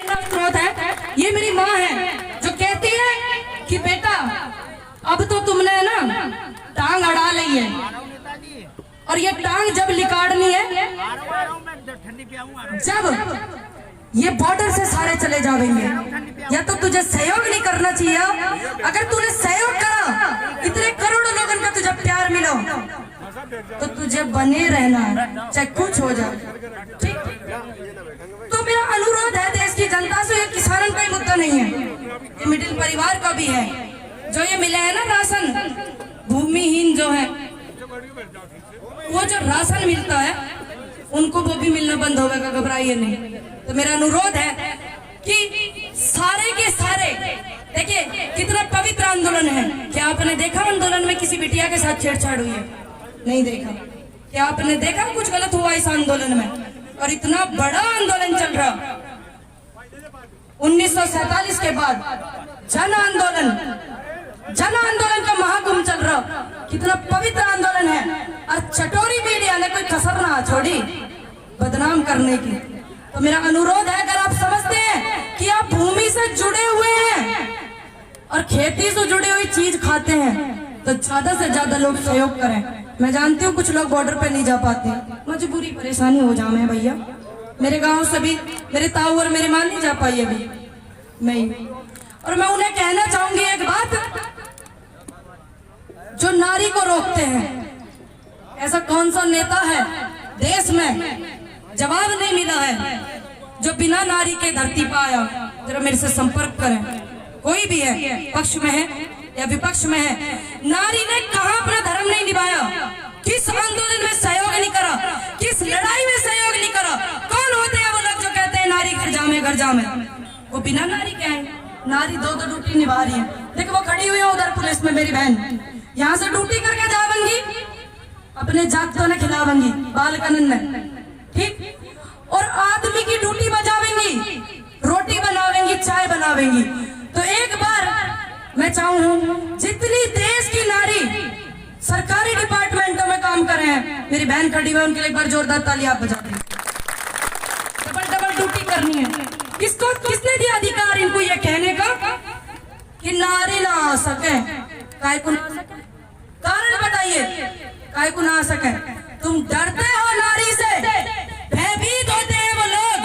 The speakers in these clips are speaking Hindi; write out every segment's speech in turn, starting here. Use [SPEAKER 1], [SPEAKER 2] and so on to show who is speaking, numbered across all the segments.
[SPEAKER 1] स्रोत है, ये मेरी माँ है जो कहती है कि बेटा अब तो तुमने ना टांग अड़ा ली है और ये टांग जब लिकाड़नी है, जब ये बॉर्डर से सारे चले जाएंगे, या तो तुझे सहयोग नहीं करना चाहिए। अगर तूने सहयोग करा, इतने करोड़ों लोगों का तुझे प्यार मिलो, तो तुझे बने रहना चाहे कुछ हो जाए, ठीक। तो मेरा अनुरोध है देश की जनता से, ये किसानों का ही मुद्दा नहीं है, ये मिडिल परिवार का भी है। जो ये मिले है ना राशन, भूमिहीन जो है, वो जो राशन मिलता है उनको वो भी मिलना बंद होगा, घबराइए नहीं। तो मेरा अनुरोध है कि सारे के सारे, देखिए कितना पवित्र आंदोलन है। क्या आपने देखा आंदोलन में किसी बिटिया के साथ छेड़छाड़ हुई है? नहीं देखा। क्या आपने देखा कुछ गलत हुआ इस आंदोलन में? और इतना बड़ा आंदोलन चल रहा 1947 के बाद, जन आंदोलन का महाकुंभ चल रहा, कितना पवित्र आंदोलन है। और चटोरी मीडिया ने कोई कसर ना छोड़ी बदनाम करने की। तो मेरा अनुरोध है, अगर आप समझते हैं कि आप भूमि से जुड़े हुए हैं और खेती से जुड़ी हुई चीज खाते हैं, तो ज्यादा से ज्यादा लोग सहयोग करें। मैं जानती हूँ कुछ लोग बॉर्डर पे नहीं जा पाते, मजबूरी परेशानी हो जाए है भैया। मेरे गांव से भी मेरे ताऊ और मेरी माँ नहीं जा पाई अभी, मैं और मैं उन्हें कहना चाहूंगी एक बात, जो नारी को रोकते हैं, ऐसा कौन सा नेता है देश में, जवाब नहीं मिला है, जो बिना नारी के धरती पर आया। जरा मेरे से संपर्क करें, कोई भी है, पक्ष में है या विपक्ष में है। नारी ने कहां अपना धर्म नहीं निभाया, किस आंदोलन में सहयोग नहीं करा, किस लड़ाई में सहयोग नहीं करा। कौन होते हैं वो लोग जो कहते हैं नारी घर जामे? वो बिना नारी के हैं। नारी दो ड्यूटी निभा रही है। देखो वो खड़ी हुई है उधर पुलिस में, मेरी बहन यहाँ से ड्यूटी करके जावेंगी, अपने जागतों ने खिलावेंगी, बाल कानून में, ठीक। और आदमी की ड्यूटी बजावेंगी, रोटी बनावेंगी, चाय बनावेंगी। तो एक बार मैं चाहूँ जितनी देश की नारी सरकारी डिपार्टमेंटों में काम कर रहे हैं, मेरी बहन खड़ी हुई, उनके लिए एक बार जोरदार ताली आप बजा दें। डबल ड्यूटी करनी है। किसने दिया अधिकार इनको ये कहने का कि नारी ना आ सके? काय को ना आ सके? कारण बताइए, काय को ना आ सके? तुम डरते हो नारी से, भयभीत होते हैं वो लोग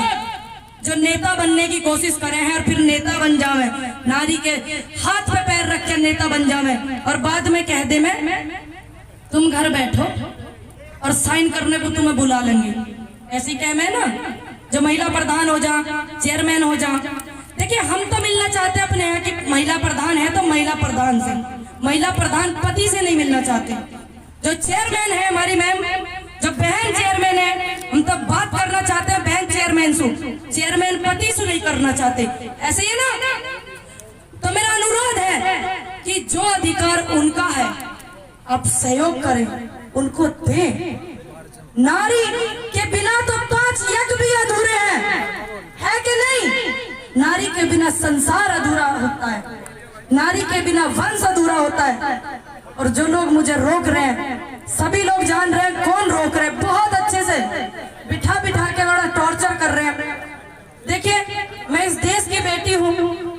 [SPEAKER 1] जो नेता बनने की कोशिश करे हैं और फिर नेता बन जावे, नारी के हाथ पे पैर रख के नेता बन जावे और बाद में कह दे मैं तुम घर बैठो और साइन करने को तुम्हें बुला लेंगे। ऐसी कह मैं ना, जो महिला प्रधान हो जा, चेयरमैन हो जा। देखिए हम तो मिलना चाहते हैं अपने यहाँ की महिला प्रधान है तो महिला प्रधान से, महिला प्रधान पति से नहीं मिलना चाहते। जो चेयरमैन है हमारी मैम, जो बहन चेयरमैन है, हम तो बात करना चाहते हैं बहन चेयरमैन से, चेयरमैन पति से नहीं करना चाहते। ऐसे ही ना? तो मेरा अनुरोध है कि जो अधिकार उनका है आप सहयोग करें, उनको दें। नारी के बिना तो 5 यज्ञ भी अधूरे हैं, है कि नहीं? नारी के बिना संसार अधूरा होता है, नारी के बिना वंश अधूरा होता है। और जो लोग मुझे रोक रहे हैं, सभी लोग जान रहे हैं कौन रोक रहे हैं, बहुत अच्छे से बिठा के बड़ा टॉर्चर कर रहे हैं। देखिए मैं इस देश की बेटी हूँ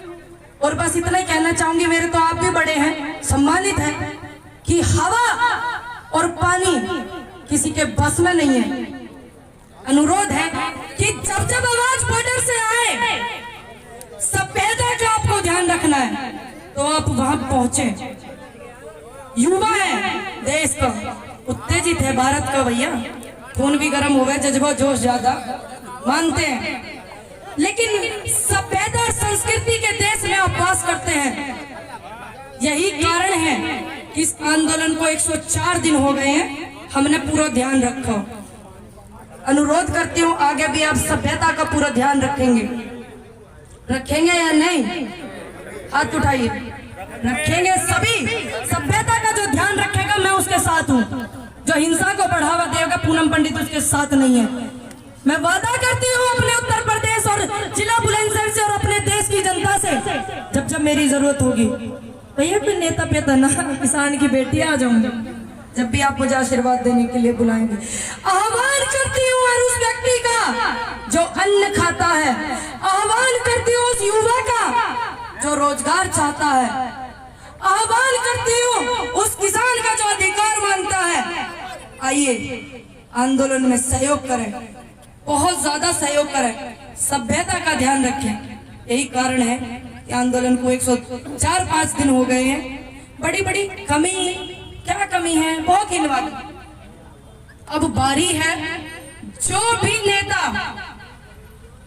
[SPEAKER 1] और बस इतना ही कहना चाहूंगी, मेरे तो आप भी बड़े हैं, सम्मानित है, कि हवा और पानी किसी के बस में नहीं है। अनुरोध है कि जब आवाज बॉर्डर से आए, सभ्यता का आपको ध्यान रखना है, तो आप वहां पहुंचे। युवा है देश का, उत्तेजित है भारत का भैया, खून भी गर्म हो गया, जज्बा जोश ज्यादा मानते हैं, लेकिन सभ्यता और संस्कृति के देश में आप वास करते हैं। यही कारण है कि इस आंदोलन को 104 दिन हो गए हैं, हमने पूरा ध्यान रखा। अनुरोध करती हूँ आगे भी आप सभ्यता का पूरा ध्यान रखेंगे या नहीं? हाथ उठाइए। रखेंगे सभी। सभ्यता का जो ध्यान रखेगा मैं उसके साथ हूँ, जो हिंसा को बढ़ावा देगा पूनम पंडित उसके साथ नहीं है। मैं वादा करती हूँ अपने उत्तर प्रदेश और जिला बुलंदशहर से और अपने देश की जनता से, जब मेरी जरूरत होगी भैया कोई नेता पेता ना, किसान की बेटी आ जाऊंगी, जब भी आप मुझे आशीर्वाद देने के लिए बुलाएंगे। आह्वान करती हूँ हर उस व्यक्ति का जो अन्न खाता है, आह्वान जो रोजगार चाहता है, आह्वान करती हूँ उस किसान का जो अधिकार मांगता है, आइए आंदोलन में सहयोग करें, बहुत ज्यादा सहयोग करें, सभ्यता का ध्यान रखें। यही कारण है कि आंदोलन को 104-5 दिन हो गए हैं। बड़ी बड़ी कमी, क्या कमी है, बहुत गिनवा। अब बारी है जो भी नेता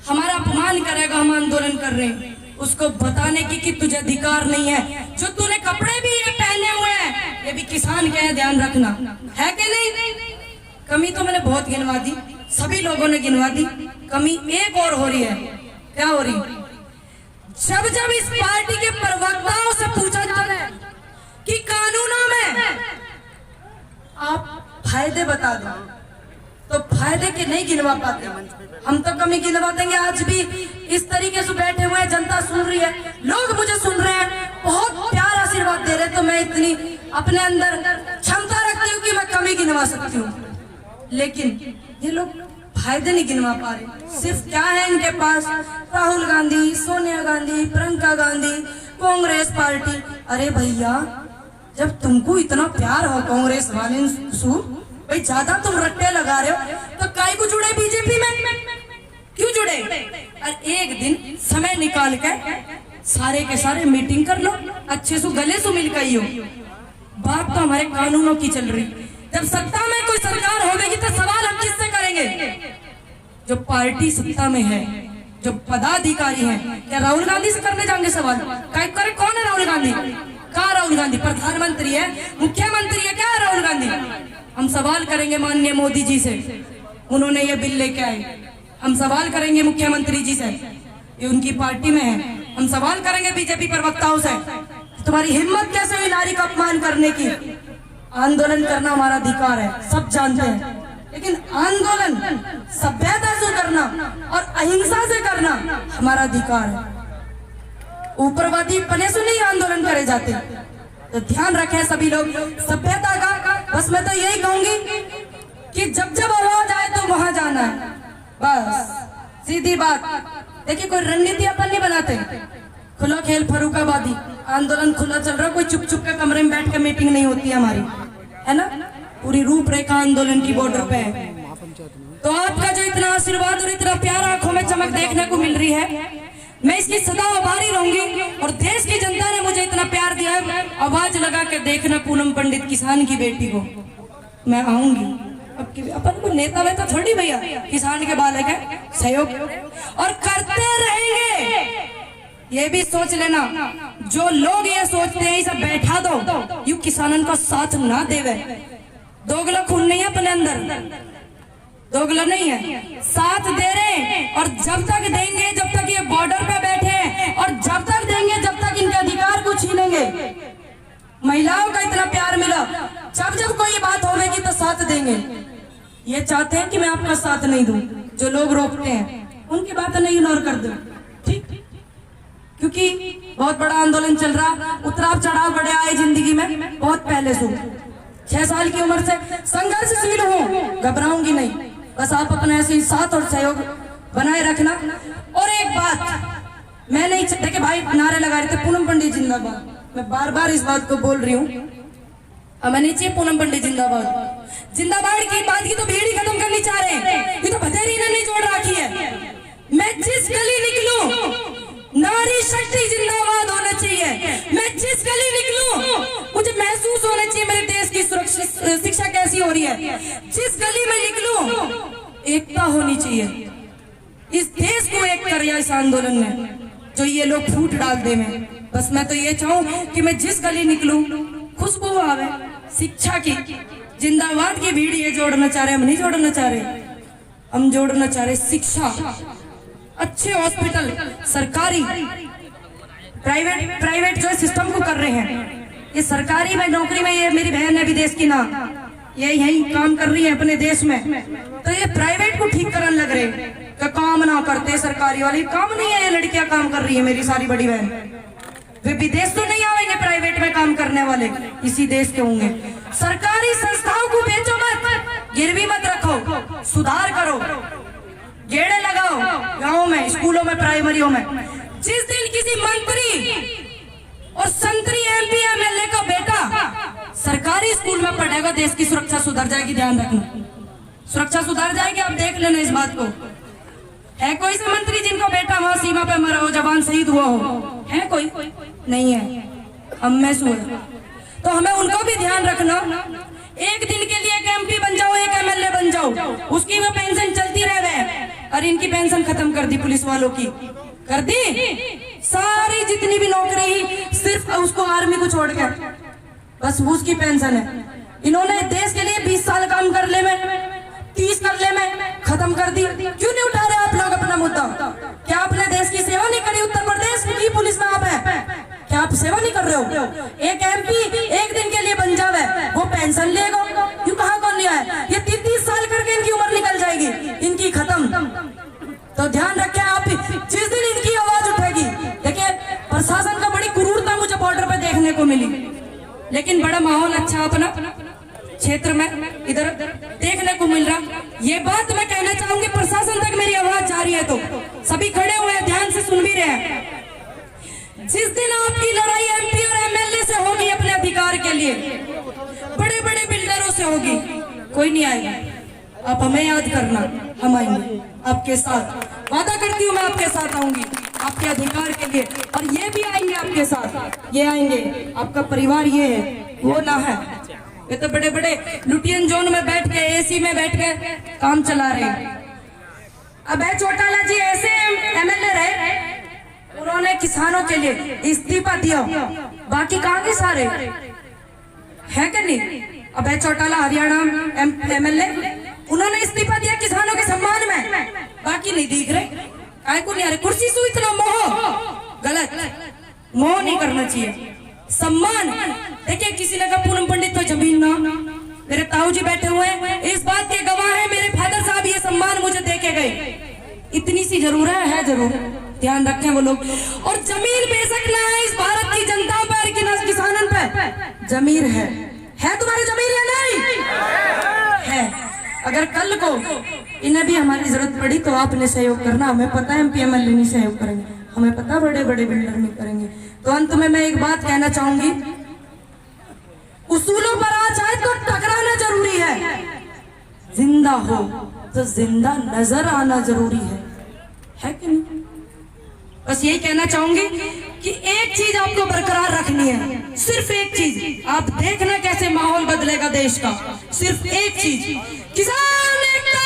[SPEAKER 1] हमारा अपमान करेगा, हम आंदोलन कर रहे हैं, उसको बताने की कि तुझे अधिकार नहीं है। जो तूने कपड़े भी ये पहने हुए हैं, ये भी किसान के हैं, ध्यान रखना है कि नहीं। कमी तो मैंने बहुत गिनवा दी, सभी लोगों ने गिनवा दी। कमी एक और हो रही है। क्या हो रही? जब जब इस पार्टी के प्रवक्ताओं से पूछा जाता है कि कानूनों में आप फायदे बता दो, तो फायदे के नहीं गिनवा पाते। हम तो कमी गिनवा देंगे। आज भी इस तरीके से बैठे हुए हैं, जनता सुन रही है, लोग मुझे सुन रहे हैं, बहुत प्यार आशीर्वाद दे रहे, तो मैं इतनी अपने अंदर क्षमता रखती हूँ कि मैं कमी गिनवा सकती हूँ। लेकिन ये लोग फायदे नहीं गिनवा पा रहे। सिर्फ क्या है इनके पास? राहुल गांधी, सोनिया गांधी, प्रियंका गांधी, कांग्रेस पार्टी। अरे भैया, जब तुमको इतना प्यार हो कांग्रेस वाले सु, भाई ज्यादा तुम रट्टे लगा रहे हो, तो काहे को जुड़े बीजेपी में? क्यों जुड़े? और एक दिन समय निकाल के सारे के सारे मीटिंग कर लो, अच्छे से गले से मिल गई हो। बात तो हमारे कानूनों की चल रही। जब सत्ता में कोई सरकार होगी तो सवाल हम किससे करेंगे? जो पार्टी सत्ता में है, जो पदाधिकारी हैं, क्या राहुल गांधी से करने जाएंगे सवाल? करे? कौन है राहुल गांधी? कहाँ राहुल गांधी? प्रधानमंत्री है, मुख्यमंत्री है, क्या है राहुल गांधी? हम सवाल करेंगे माननीय मोदी जी से, उन्होंने ये बिल लेके आए। हम सवाल करेंगे मुख्यमंत्री जी से, ये उनकी पार्टी में है। हम सवाल करेंगे बीजेपी प्रवक्ताओं से, तुम्हारी हिम्मत कैसे हुई नारी का अपमान करने की? आंदोलन करना हमारा अधिकार है, सब जानते हैं, लेकिन आंदोलन सभ्यता से करना और अहिंसा से करना हमारा अधिकार है। ऊपरवादी पने से नहीं आंदोलन करे जाते। तो ध्यान रखें सभी लोग सभ्यता का। बस मैं तो यही कहूंगी कि जब जब आवाज आए तो वहां जाना है, बस सीधी बात। देखिए, कोई रणनीति अपन नहीं बनाते। खुला खेल फर्रुखाबादी, आंदोलन खुला चल रहा, कोई चुप चुप के कमरे में बैठ के मीटिंग नहीं होती है हमारी, है ना। पूरी रूपरेखा आंदोलन की बॉर्डर पे है। तो आपका जो इतना आशीर्वाद और इतना प्यार आंखों में चमक देखने को मिल रही है, मैं इसकी सदा आभारी रहूंगी। और देश की जनता ने मुझे इतना प्यार दिया है, आवाज लगा के देखना पूनम पंडित किसान की बेटी को, मैं आऊंगी। अपन को नेता वेता थोड़ी भैया, किसान के बालक है, सहयोग और करते रहेंगे। ये भी सोच लेना, जो लोग ये सोचते हैं इसे बैठा दो, यू किसानन का साथ ना देवे। दोगला खून नहीं है अपने अंदर, दोगला नहीं है, साथ दे रहे हैं। और जब तक देंगे, जब तक ये बॉर्डर पे बैठे हैं, और जब तक देंगे जब तक इनके अधिकार को छीनेंगे। महिलाओं का इतना प्यार मिला, जब जब कोई बात होगी तो साथ देंगे। ये चाहते हैं कि मैं आपका साथ नहीं दूं, जो लोग रोकते हैं उनकी बात नहीं इग्नोर कर दो, ठीक? क्योंकि बहुत बड़ा आंदोलन चल रहा, उतराव चढ़ाव बड़े आए जिंदगी में बहुत पहले से। 6 साल की उम्र से संघर्षशील हूँ, घबराऊंगी नहीं। बस आप अपना ऐसे साथ और सहयोग बनाए रखना। और एक बात मैं नहीं चाहते कि भाई नारे लगा रहे थे पूनम पंडित जिंदाबाद, मैं बार बार इस बात को बोल रही हूँ, हमें नहीं चाहिए पूनम पंडित जिंदाबाद। जिंदाबाद की बात की तो भीड़ ही खत्म करनी चाह रहे हैं, ये तो भतेरी ने नहीं जोड़ रखी है। मैं जिस गली निकलूं नारी शक्ति जिंदाबाद होना चाहिए। मैं जिस गली निकलूं मुझे महसूस होना चाहिए मेरे देश की सुरक्षा शिक्षा कैसी हो रही है। जिस गली में निकलूं एकता होनी चाहिए। इस देश को एक कर इस आंदोलन में जो ये लोग फूट डाल दे में। बस मैं तो ये चाहूं कि मैं जिस गली निकलूं खुशबू आवे शिक्षा की। जिंदाबाद की भीड़ ये जोड़ना चाह रहे, हम नहीं जोड़ना चाह रहे, हम जोड़ना चाह रहे शिक्षा, अच्छे हॉस्पिटल, सरकारी प्राइवेट जो सिस्टम को कर रहे हैं। ये सरकारी में नौकरी में, ये मेरी बहन है विदेश की ना, ये यही काम कर रही है अपने देश में, तो ये प्राइवेट को ठीक करने लग रहे कि काम ना करते सरकारी वाले। काम नहीं है, ये लड़कियां काम कर रही है मेरी सारी बड़ी बहन। वे विदेश तो नहीं आएंगे प्राइवेट में काम करने वाले, इसी देश के होंगे। सरकारी संस्थाओं को बेचो मत, गिरवी मत रखो, सुधार करो, गेड़े लगाओ गाँव में, स्कूलों में, प्राइमरियों में। जिस दिन की किसी मंत्री और संतरी MP MLA का बेटा सरकारी स्कूल में पढ़ेगा, देश की सुरक्षा सुधर जाएगी। ध्यान रखना, सुरक्षा सुधर जाएगी, आप देख लेना इस बात को। है कोई से मंत्री जिनको बेटा वहां सीमा पे मरा हो, जवान शहीद हुआ हो? है कोई? नहीं है। हम में सो तो हमें उनको भी ध्यान रखना। एक दिन के लिए एक MP बन जाओ, एक MLA बन जाओ, उसकी वो पेंशन चलती रहे। और इनकी पेंशन खत्म कर दी पुलिस वालों की, कर दी सारी जितनी भी नौकरी, सिर्फ उसको आर्मी को छोड़ के बस उसकी पेंशन है। इन्होंने देश के लिए 20 साल काम कर ले में, 30 कर ले में खत्म कर दी। क्यों नहीं उठा रहे आप लोग अपना मुद्दा? क्या आपने देश की सेवा नहीं करी? उत्तर प्रदेश की पुलिस में आप है, क्या आप सेवा नहीं कर रहे हो? एक MP एक दिन के लिए बन जावे, वो पेंशन लेगा, क्यों? कहाँ कौन लिया है? ये 30 साल करके इनकी उम्र निकल जाएगी, इनकी खत्म। तो ध्यान रखें आप, जिस दिन इनकी आवाज उठेगी। देखिए प्रशासन का बड़ी क्रूरता मुझे बॉर्डर पे देखने को मिली, लेकिन बड़ा माहौल अच्छा अपना क्षेत्र में इधर देखने को मिल रहा। ये बात मैं कहना चाहूंगी, प्रशासन तक मेरी आवाज जा रही है तो सभी खड़े हुए हैं, ध्यान से सुन भी रहे हैं। जिस दिन आपकी लड़ाई MP और MLA से होगी अपने अधिकार के लिए, बड़े बड़े बिल्डरों से होगी, कोई नहीं आएगा। आप हमें याद करना, हम आएंगे आपके साथ, वादा करती हूँ मैं आपके साथ आऊंगी आपके अधिकार के लिए। और ये भी आएंगे आपके साथ, ये आएंगे, आपका परिवार ये है, वो ना है। ये तो बड़े बड़े लुटियन जोन में बैठ के, AC में बैठ के काम चला रहे हैं। अब चौटाला जी ऐसे MLA रहे, उन्होंने किसानों के लिए इस्तीफा दिया, बाकी कहाँ के सारे है कि नहीं? अब चौटाला हरियाणा MLA, उन्होंने इस्तीफा दिया किसानों के सम्मान में, बाकी नहीं दिख रहे। काय को नहीं आ रहे? कुर्सी से इतना मोह, गलत, मोह नहीं करना चाहिए। सम्मान, देखिए किसी ने कहा पूनम पंडित तो जमीन ना, मेरे ताऊ जी बैठे हुए हैं, इस बात के गवाह है, मेरे फादर साहब ये सम्मान मुझे दे के गए। इतनी सी जरूर है जरूर, ध्यान रखें वो लोग। और जमीन बेशक ना है इस भारत की जनता पर कि ना किसानों पे, जमीर है तुम्हारी जमीन या नहीं है? अगर कल को इन्हें भी हमारी जरूरत पड़ी तो आपने सहयोग करना। हमें पता है MP MLA नहीं सहयोग करेंगे, हमें पता बड़े बड़े बिल्डर नहीं करेंगे। तो अंत में मैं एक बात कहना चाहूंगी, उसूलों पर आ जाए तो टकराना जरूरी है, जिंदा हो तो जिंदा नजर आना जरूरी है कि नहीं? बस यही कहना चाहूंगी कि एक चीज आपको बरकरार रखनी है, सिर्फ एक चीज। आप देखना कैसे माहौल बदलेगा देश का, सिर्फ एक चीज, किसान एकता।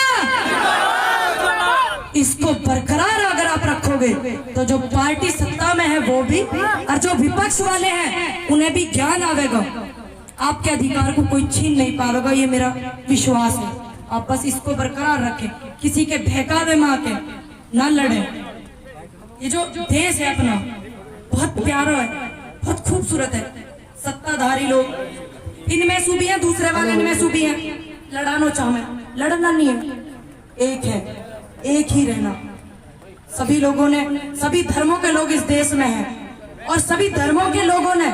[SPEAKER 1] इसको बरकरार अगर आप रखोगे तो जो पार्टी सत्ता में है वो भी, और जो विपक्ष वाले हैं उन्हें भी ज्ञान आवेगा। आपके अधिकार को कोई छीन नहीं पाएगा, ये मेरा विश्वास है। आप बस इसको बरकरार रखें, किसी के बहकावे में आके ना लड़े। ये जो देश है अपना बहुत प्यारा है, बहुत खूबसूरत है। सत्ताधारी लोग इनमें सूबी है, दूसरे वाले इनमें सूबी है, लड़ानो चाहे, लड़ना नहीं है, एक है, एक ही रहना। सभी लोगों ने, सभी धर्मों के लोग इस देश में हैं, और सभी धर्मों के लोगों ने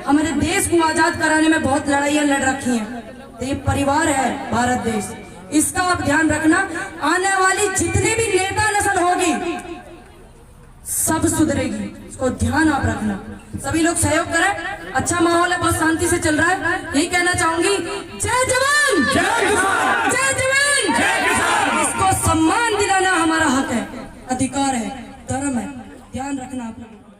[SPEAKER 1] हमारे देश को आजाद कराने में बहुत लड़ाइयां लड़ रखी हैं। तो ये परिवार है भारत देश, इसका आप ध्यान रखना। आने वाली जितनी भी नेता नस्ल होगी सब सुधरेगी, इसको ध्यान आप रखना। सभी लोग सहयोग करें, अच्छा माहौल है, बहुत शांति से चल रहा है। यही कहना चाहूंगी, जय जवान जय किसान, जय जवान जय किसान। इसको सम्मान दिलाना हमारा हक है, अधिकार है, धर्म है, ध्यान रखना आप लोग।